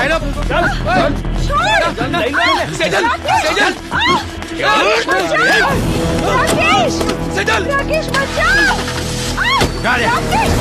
Line up ચાલ સેજલ સેજલ રાકેશ સેજલ રાકેશ બચાવ ગાડે રાકેશ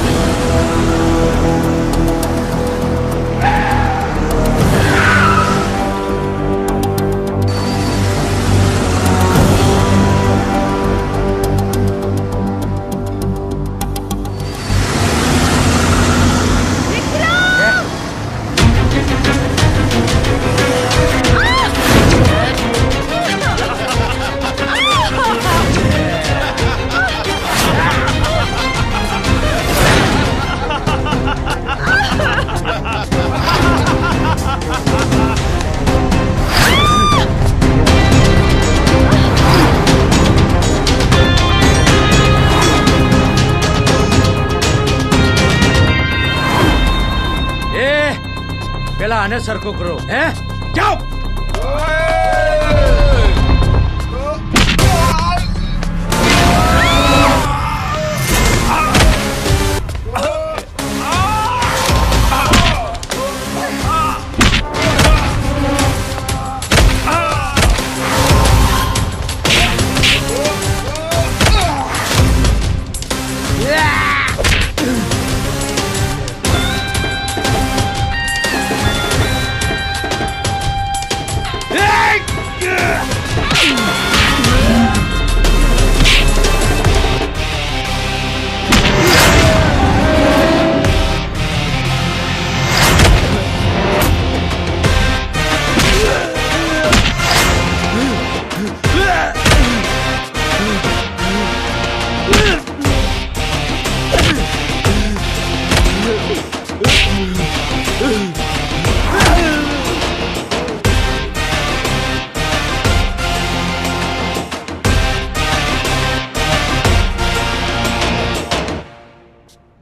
પેલા આને સરખો કરો હે જાઓ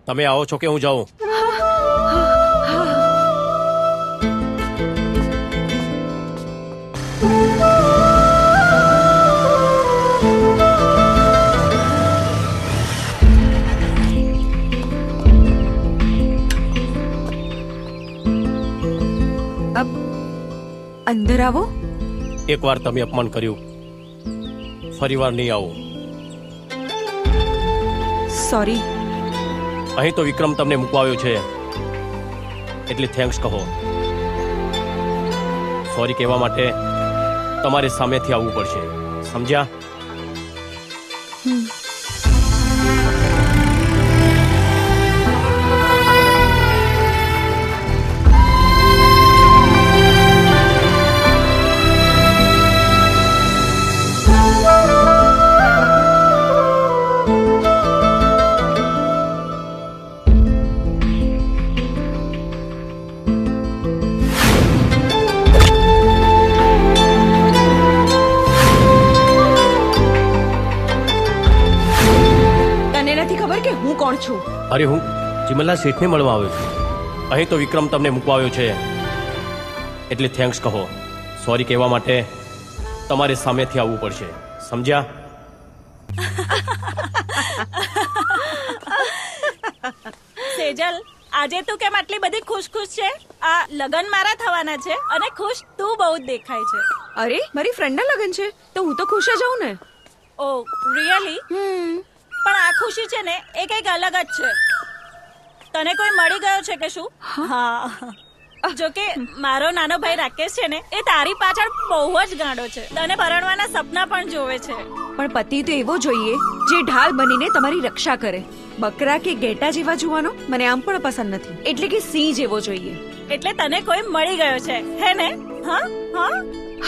તમે આવો છો કે હું જાઉં? અંદર આવો. એકવાર તમે અપમાન કર્યું, ફરીવાર નહીં આવો. સોરી. અહીં તો વિક્રમ તમને મૂકવાયો છે એટલે થેન્ક્સ કહો. સોરી કહેવા માટે તમારે સામેથી આવવું પડશે, સમજ્યા? અરે હું ચિમનલાલ શેઠને મળવા આવ્યો છું. અહીં તો વિક્રમ તમને મૂકવાયો છે એટલે થેન્ક્સ કહો. સોરી કહેવા માટે તમારે સામેથી આવવું પડશે, સમજ્યા? સેજલ, આજે તું કેમ આટલી બધી ખુશ છે? આ લગન મારા થવાના છે અને ખુશ તું બહુ જ દેખાય છે. અરે મારી ફ્રેન્ડના લગન છે તો હું તો ખુશ જ હોઉં ને. ઓ રિયલી? પણ આ ખુશી છે ને એ કંઈક અલગ જ છે. તને કોઈ મળી ગયો છે કે શું? હા, જો કે મારો નાનો ભાઈ રાકેશ છે ને એ તારી પાછળ બહુ જ ગાંડો છે. તને પરણવાના સપના પણ જોવે છે. પણ પતિ તો એવો જોઈએ જે ઢાલ બનીને તમારી રક્ષા કરે. બકરા કે ઘેટા જેવા જોવાનો મને આમ પણ પસંદ નથી, એટલે કે સિંહ જેવો જોઈએ. એટલે તને કોઈ મળી ગયો છે હે ને? હા હા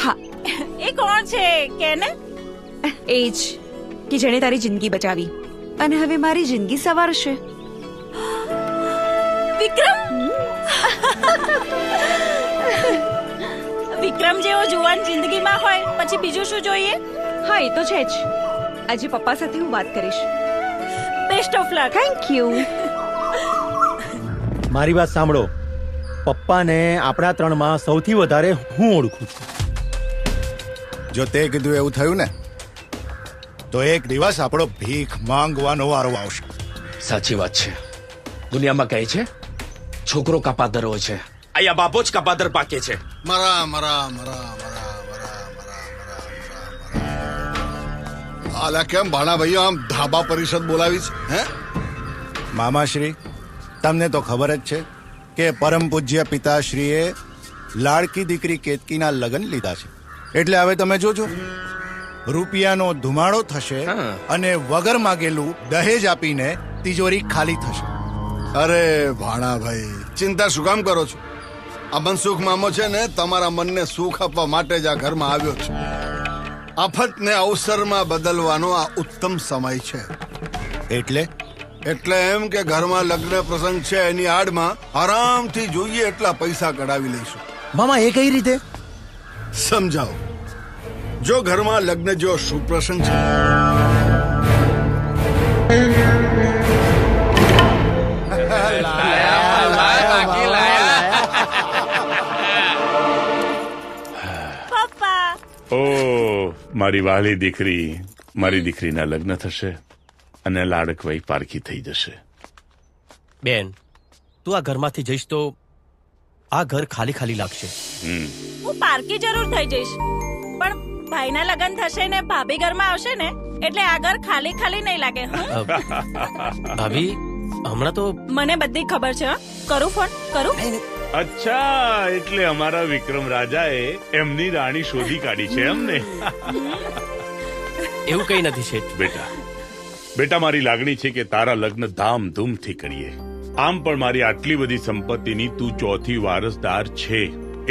હા. એ કોણ છે કે ને? એ જ કે જેણે તારી જિંદગી બચાવી અને હવે મારી જિંદગી સવારશે. વિક્રમ! વિક્રમ જેવો જુવાન જિંદગીમાં હોય પછી બીજું શું જોઈએ? હા, એ તો છે જ. આજે પપ્પા સાથે હું વાત કરીશ. Best of luck. Thank you. મારી વાત સાંભળો. પપ્પાને આપણા ત્રણમાં સૌથી વધારે હું ઓળખું છું. જો તે કીધું એવું થયું ને તો એક દિવસ આપણો ભીખ માંગવાનો વારો આવશે. સાચી વાત છે. દુનિયામાં કહે છે છોકરો કાપાદર હોય છે અહીંયા બાપો જ કપાતર પાકે છે. મરા મરા મરા મરા મરા મરા મરા આલા કેમ ભાણા ભાઈઓ આમ ધાબા પરિષદ બોલાવી છે હે? મામાશ્રી, તમને તો ખબર જ છે કે પરમ પૂજ્ય પિતાશ્રીએ લાડકી દીકરી કેતકીના લગ્ન લીધા છે. એટલે હવે તમે જોજો, રૂપિયાનો ધુમાડો થશે અને વગર માગેલું દહેજ આપીને તિજોરી ખાલી થશે. અરે ભાણા ભાઈ, ચિંતા શું કામ કરો છો? આ મનસુખ મામો છે ને તમારા મનને સુખ આપવા માટે જ આ ઘરમાં આવ્યો છે. આફતને અવસરમાં બદલવાનો આ ઉત્તમ સમય છે. એટલે એમ કે ઘરમાં લગ્ન પ્રસંગ છે, એની આડમાં આરામથી જોઈએ એટલા પૈસા કઢાવી લઈશું. મામા એ કઈ રીતે? સમજાવો. જો ઘરમાં લગ્ન જેવો શુભ પ્રસંગ છે, પપ્પા ઓ મારી વાલી દીકરી, મારી દીકરીના લગ્ન થશે અને લાડકવાઈ પારકી થઈ જશે. બેન, તું આ ઘરમાંથી જઈશ તો આ ઘર ખાલી ખાલી લાગશે. હું પાર્કી જરૂર થઈ જઈશ, પણ ભાઈના લગ્ન થશે ને ભાભી ઘરમાં આવશે ને એટલે આ ઘર ખાલી ખાલી નહીં લાગે. હં? ભાભી, હમણાં તો મને બધી ખબર છે. હં? કરું ફોન કરું. અચ્છા, એટલે અમારા વિક્રમ રાજાએ એમની રાણી શોધી કાઢી છે એમને? એવું કઈ નથી શેઠ. બેટા મારી લાગણી છે કે તારા લગ્ન ધામધૂમથી કરીએ. આમ પણ મારી આટલી બધી સંપત્તિની તું ચોથી વારસદાર છે,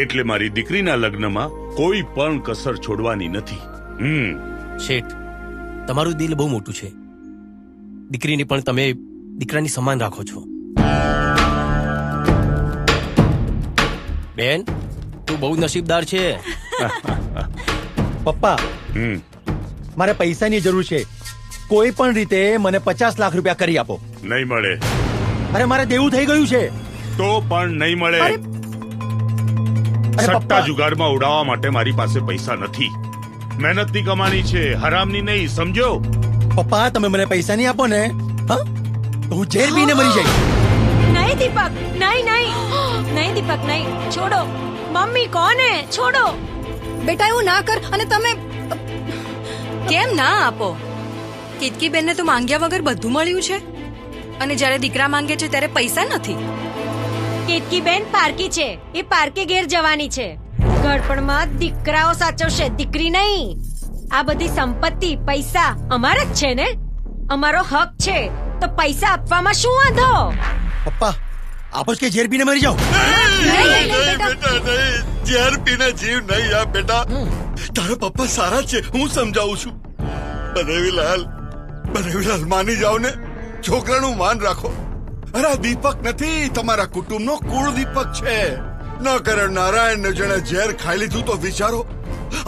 એટલે મારી દીકરીના લગ્નમાં કોઈ પણ કસર છોડવાની નથી. શેઠ, તમારું દિલ બહુ મોટું છે. દીકરીની પણ તમે દીકરાની સમાન રાખો છો. બેન, તું બહુ નસીબદાર છે. પપ્પા, મારે પૈસાની જરૂર છે. કોઈ પણ રીતે મને 50 લાખ રૂપિયા કરી આપો. નહીં મળે. અરે મારે દેવું થઈ ગયું છે. તો પણ નહીં મળે. સટ્ટા જુગારમાં ઉડાવવા માટે મારી પાસે પૈસા નથી. મહેનતની કમાણી છે, હરામની નહીં, સમજો? પપ્પા, તમે મને પૈસા નહીં આપો ને, હા, તો હું ઝેર પીને મરી જઈશ. નહીં દીપક, નહીં નહીં નહીં દીપક, નહીં. છોડો. મમ્મી કોને? છોડો. બેટા એવું ના કર. અને તમે કેમ ના આપો? કેતકી બેનને તો માંગ્યા વગર બધું મળ્યું છે, અને જ્યારે દીકરા માંગે છે ત્યારે પૈસા નથી. કેતકી બેન પારકી છે, એ પારકે ઘેર જવાની છે. ઘડપણમાં દીકરાઓ સાચવશે, દીકરી નહીં. આ બધી સંપત્તિ પૈસા અમારા જ છે ને, અમારો હક છે, તો પૈસા આપવામાં શું વાંધો? પપ્પા, આપો કે ઝેર પીને મરી જાઓ. બેટા નહીં, ઝેર પીને જીવ નહીં. આ બેટા, તારા પપ્પા સારા છે, હું સમજાવું છું. બનેવીલાલ, માની જાઓ ને, છોકરાનું માન રાખો. અરે આ દીપક નથી, તમારા કુટુંબનો કુળ દીપક છે. ન કરે નારાયણ ને જેણે ઝેર ખાઈ લીધું તો વિચારો,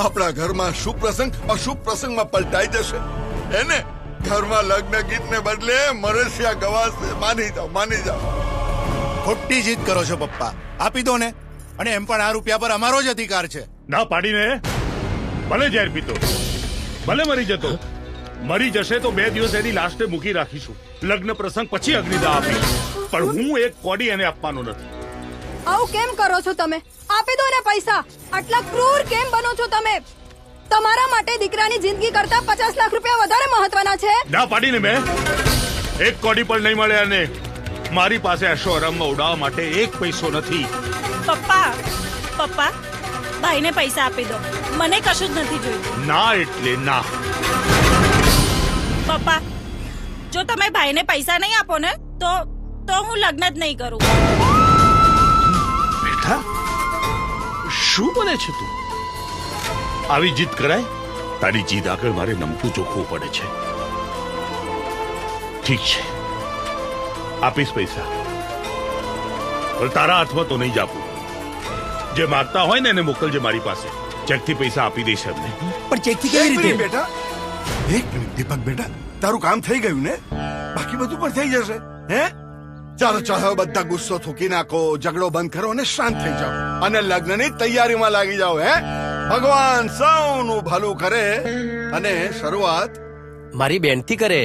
આપણા ઘરમાં શુભ પ્રસંગ અશુભ પ્રસંગમાં પલટાઈ જશે. એને ઘરમાં લગ્ન ગીતને બદલે મરસિયા ગવાશે. માની જાઓ. ખોટી જીત કરો છો પપ્પા. આપી દો ને, અને એમ પણ આ રૂપિયા પર અમારો જ અધિકાર છે. ના પાડીને, ભલે ઝેર પીતો, ભલે મરી જતો. મરી જશે તો 2 દિવસ એની લાશને મૂકી રાખીશું. લગ્ન પ્રસંગ પછી અગ્નિદાહ આપીશું, પણ હું એક કોડી એને આપવાનો નથી. આવું કેમ કરો છો તમે? આપી દો ને પૈસા. આટલા ક્રૂર કેમ બનો છો તમે? તમારા માટે દીકરાની જિંદગી કરતા 50 લાખ રૂપિયા વધારે મહત્વના છે. ના પાડીને મેં એક કોડી પણ નહીં મળે, અને મારી પાસે એશો આરામમાં ઉડાવવા માટે એક પૈસો નથી. પપ્પા ભાઈને પૈસા આપી દો, મને કશું જ નથી જોઈતું. ના એટલે ના. પપ્પા, જો તમે ભાઈને પૈસા નહીં આપો ને તો હું લગ્ન જ નહીં કરું. બેટા, શું બોલે છે તું? આવી જીદ કરાય? તારી જીદ આગળ મારે નમતું ચોખ્ખવું પડે છે. ઠીક છે, આપીશ પૈસા, પણ તારા હાથમાં તો નહીં જ આપું. જે માંગતા હોય ને એને મોકલજે મારી પાસે. ચેકથી પૈસા આપી દઈશ એમને. પણ ચેકથી કેવી રીતે? બેટા, એક મિનિટ દીપક બેટા, તારું કામ થઈ ગયું ને? બાકી બધું પણ થઈ જશે. હે, ચાલો ચાલો, બધા ગુસ્સો થૂકી નાખો, ઝઘડો બંધ કરો અને શાંત થઈ જાઓ, અને લગ્નની તૈયારીમાં લાગી જાઓ. હે, ભગવાન સૌનું ભલું કરે, અને શરૂઆત મારી બેનથી કરે.